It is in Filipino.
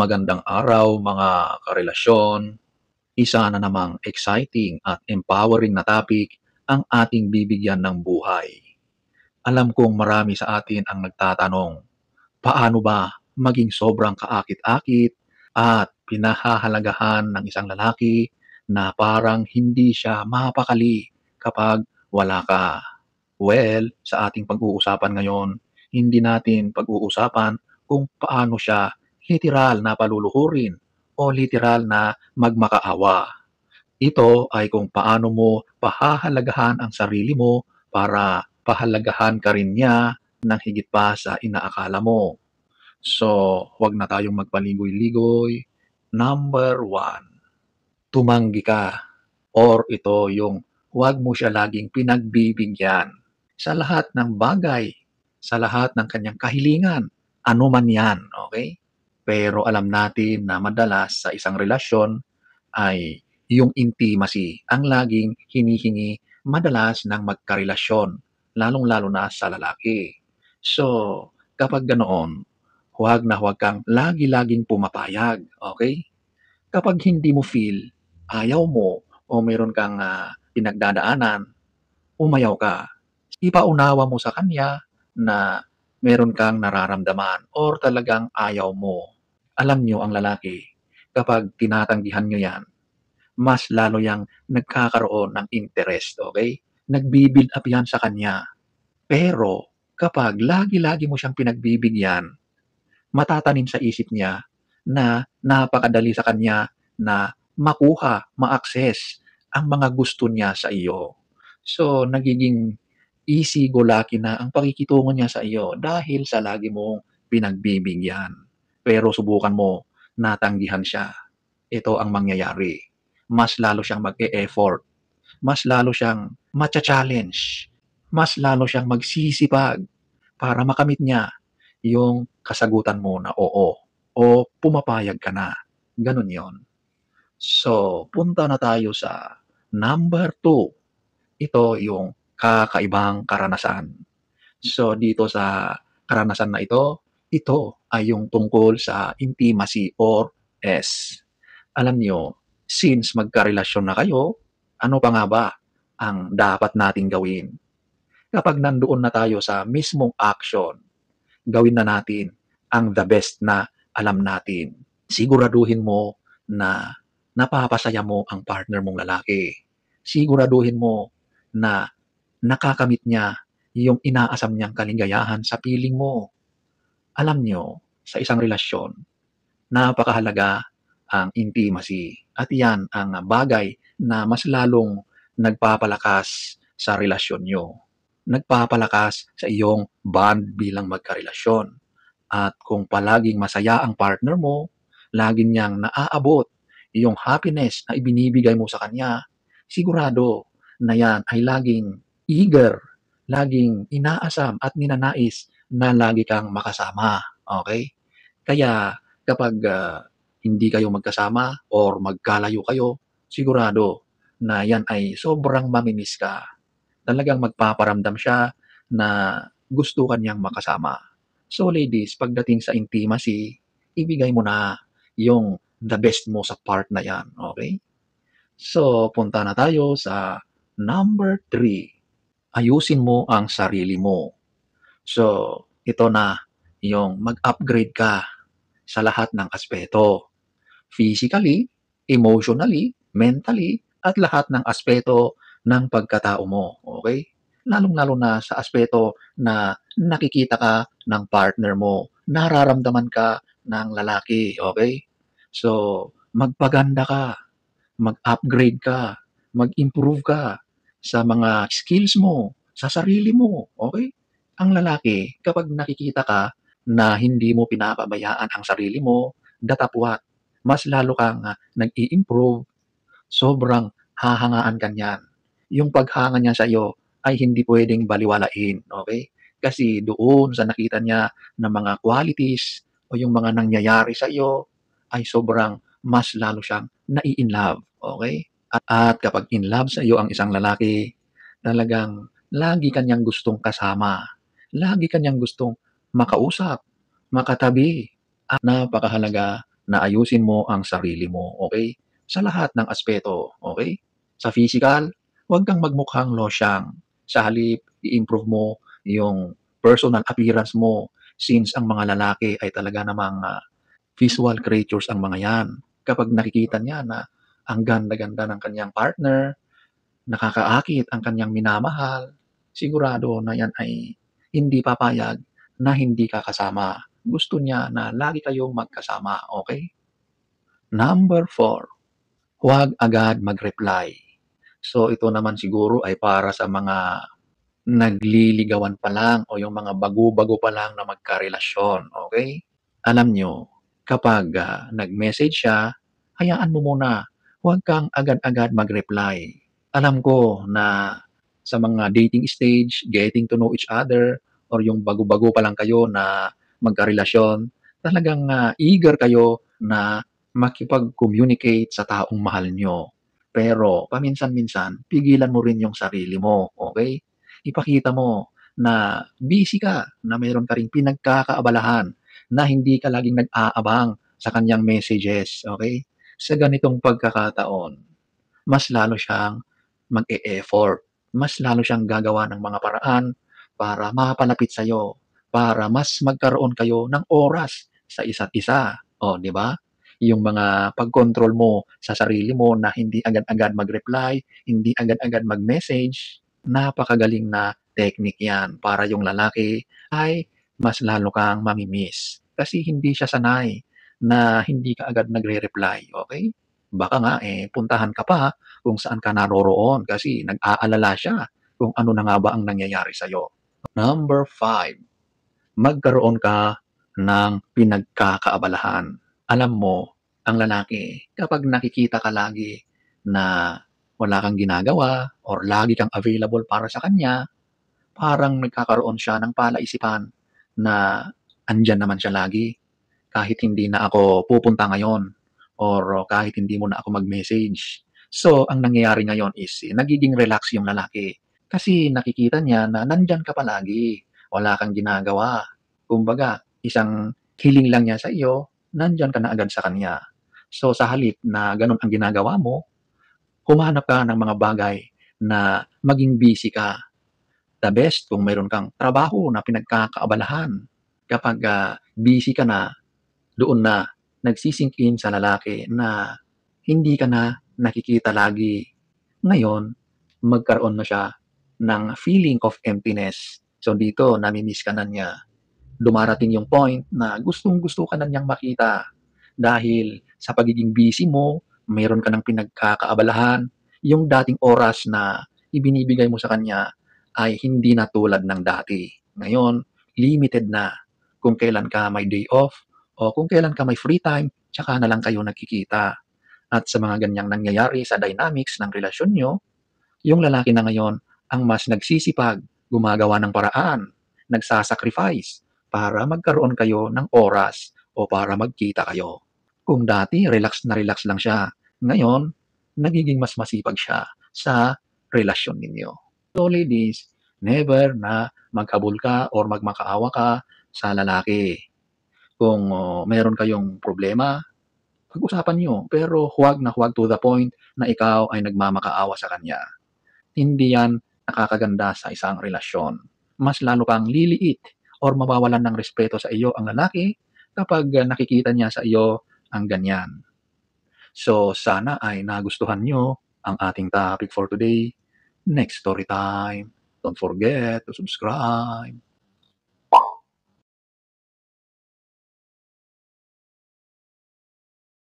Magandang araw mga karelasyon. Isa na namang exciting at empowering na topic ang ating bibigyan ng buhay. Alam kong marami sa atin ang nagtatanong, paano ba maging sobrang kaakit-akit at pinahahalagahan ng isang lalaki na parang hindi siya mapakali kapag wala ka? Well, sa ating pag-uusapan ngayon, hindi natin pag-uusapan kung paano siya literal na paluluhurin o literal na magmakaawa. Ito ay kung paano mo pahahalagahan ang sarili mo para pahalagahan ka rin niya ng higit pa sa inaakala mo. So, huwag na tayong magpaligoy-ligoy. Number one, tumanggi ka. Or ito yung huwag mo siya laging pinagbibigyan sa lahat ng bagay, sa lahat ng kanyang kahilingan, ano man yan, okay? Pero alam natin na madalas sa isang relasyon ay yung intimacy ang laging hinihingi madalas ng magkarelasyon, lalong-lalo na sa lalaki. So, kapag ganoon, huwag na huwag kang lagi-laging pumapayag, okay? Kapag hindi mo feel, ayaw mo, o meron kang pinagdadaanan, umayaw ka. Ipaunawa mo sa kanya na meron kang nararamdaman or talagang ayaw mo. Alam nyo ang lalaki, kapag tinatanggihan nyo yan, mas lalo yang nagkakaroon ng interest, okay? Nagbi-build up yan sa kanya. Pero kapag lagi-lagi mo siyang pinagbibigyan, matatanim sa isip niya na napakadali sa kanya na makuha, ma-access ang mga gusto niya sa iyo. So, nagiging easy go lucky na ang pakikitungo niya sa iyo dahil sa lagi mong pinagbibigyan. Pero subukan mo, natanggihan siya. Ito ang mangyayari. Mas lalo siyang mag-e-effort. Mas lalo siyang matcha-challenge. Mas lalo siyang magsisipag para makamit niya yung kasagutan mo na oo o pumapayag ka na. Ganun yon. So, punta na tayo sa number 2. Ito yung kakaibang karanasan. So, dito sa karanasan na ito ay yung tungkol sa intimacy or S. Alam nyo, since magkarelasyon na kayo, ano pa nga ba ang dapat nating gawin? Kapag nandoon na tayo sa mismong action, gawin na natin ang the best na alam natin. Siguraduhin mo na napapasaya mo ang partner mong lalaki. Siguraduhin mo na nakakamit niya yung inaasam niyang kaligayahan sa piling mo. Alam nyo, sa isang relasyon, napakahalaga ang intimacy. At yan ang bagay na mas lalong nagpapalakas sa relasyon nyo. Nagpapalakas sa iyong bond bilang magkarelasyon. At kung palaging masaya ang partner mo, laging niyang naaabot yung happiness na ibinibigay mo sa kanya, sigurado na yan ay laging eager, laging inaasam at ninanais na lagi kang makasama. Okay? Kaya kapag hindi kayo magkasama or magkalayo kayo, sigurado na yan ay sobrang mamimiss ka. Talagang magpaparamdam siya na gusto kanyang makasama. So ladies, pagdating sa intimacy, ibigay mo na yung the best mo sa part na yan. Okay? So, punta na tayo sa number 3. Ayusin mo ang sarili mo. So, ito na yung mag-upgrade ka sa lahat ng aspeto. Physically, emotionally, mentally, at lahat ng aspeto ng pagkatao mo. Okay? Lalong-lalo na sa aspeto na nakikita ka ng partner mo, nararamdaman ka ng lalaki. Okay? So, magpaganda ka, mag-upgrade ka, mag-improve ka sa mga skills mo, sa sarili mo. Okay? Ang lalaki, kapag nakikita ka na hindi mo pinapabayaan ang sarili mo, datapwat, mas lalo kang nag-i-improve, sobrang hahangaan ka niyan. Yung paghanga niya sa iyo ay hindi pwedeng baliwalain, okay? Kasi doon sa nakita niya ng mga qualities o yung mga nangyayari sa iyo ay sobrang mas lalo siyang nai-inlove, okay? At kapag in love sa iyo ang isang lalaki, talagang lagi kanyang gustong kasama, lagi kanyang gustong makausap, makatabi, at napakahalaga na ayusin mo ang sarili mo, okay? Sa lahat ng aspeto, okay? Sa physical, huwag kang magmukhang losyang. Sa halip, i-improve mo yung personal appearance mo since ang mga lalaki ay talaga namang visual creatures ang mga yan. Kapag nakikita niya na ang ganda-ganda ng kanyang partner, nakakaakit ang kanyang minamahal, sigurado na yan ay hindi papayag na hindi ka kasama. Gusto niya na lagi kayong magkasama, okay? Number 4, huwag agad mag-reply. So ito naman siguro ay para sa mga nagliligawan pa lang o yung mga bago-bago pa lang na magkarelasyon, okay? Alam niyo, kapag nag-message siya, hayaan mo muna. Huwag kang agad-agad mag-reply. Alam ko na sa mga dating stage, getting to know each other, or yung bago-bago pa lang kayo na magkarelasyon, talagang eager kayo na makipag-communicate sa taong mahal nyo. Pero paminsan-minsan, pigilan mo rin yung sarili mo, okay? Ipakita mo na busy ka, na mayroon ka ring pinagkakaabalahan, na hindi ka laging nag-aabang sa kanyang messages, okay? Sa ganitong pagkakataon, mas lalo siyang mag-e-effort, mas lalo siyang gagawa ng mga paraan para mapalapit sa'yo, para mas magkaroon kayo ng oras sa isa't isa. O, di ba? Yung mga pag-control mo sa sarili mo na hindi agad-agad mag-reply, hindi agad-agad mag-message, napakagaling na technique yan para yung lalaki ay mas lalo kang mamimiss. Kasi hindi siya sanay na hindi ka agad nagre-reply, okay? Baka nga, puntahan ka pa kung saan ka naroroon kasi nag-aalala siya kung ano na nga ba ang nangyayari sa'yo. Number 5, magkaroon ka ng pinagkakaabalahan. Alam mo, ang lalaki, kapag nakikita ka lagi na wala kang ginagawa or lagi kang available para sa kanya, parang nagkakaroon siya ng palaisipan na andyan naman siya lagi kahit hindi na ako pupunta ngayon or kahit hindi mo na ako mag-message. So, ang nangyayari ngayon is nagiging relax yung lalaki kasi nakikita niya na nandyan ka palagi, wala kang ginagawa. Kumbaga, isang hiling lang niya sa iyo, nandyan ka na agad sa kanya. So, sa halip na ganun ang ginagawa mo, humanap ka ng mga bagay na maging busy ka. The best kung mayroon kang trabaho na pinagkakaabalahan. Kapag busy ka na, doon na nagsisink in sa lalaki na hindi ka na nakikita lagi. Ngayon, magkaroon na siya ng feeling of emptiness. So dito, nami-miss ka na niya. Dumarating yung point na gustong-gusto ka na niyang makita dahil sa pagiging busy mo, mayroon ka ng pinagkakaabalahan, yung dating oras na ibinibigay mo sa kanya ay hindi na tulad ng dati. Ngayon, limited na kung kailan ka may day off o kung kailan ka may free time, tsaka na lang kayo nagkikita. At sa mga ganyang nangyayari sa dynamics ng relasyon nyo, yung lalaki na ngayon ang mas nagsisipag, gumagawa ng paraan, nagsasacrifice para magkaroon kayo ng oras o para magkita kayo. Kung dati relax na relax lang siya, ngayon nagiging mas masipag siya sa relasyon ninyo. So ladies, never na maghabol ka or magmakaawa ka sa lalaki. Kung meron kayong problema, pag-usapan niyo, pero huwag na huwag to the point na ikaw ay nagmamakaawa sa kanya. Hindi yan nakakaganda sa isang relasyon. Mas lalo kang liliit or mawawalan ng respeto sa iyo ang lalaki kapag nakikita niya sa iyo ang ganyan. So sana ay nagustuhan nyo ang ating topic for today. Next story time. Don't forget to subscribe.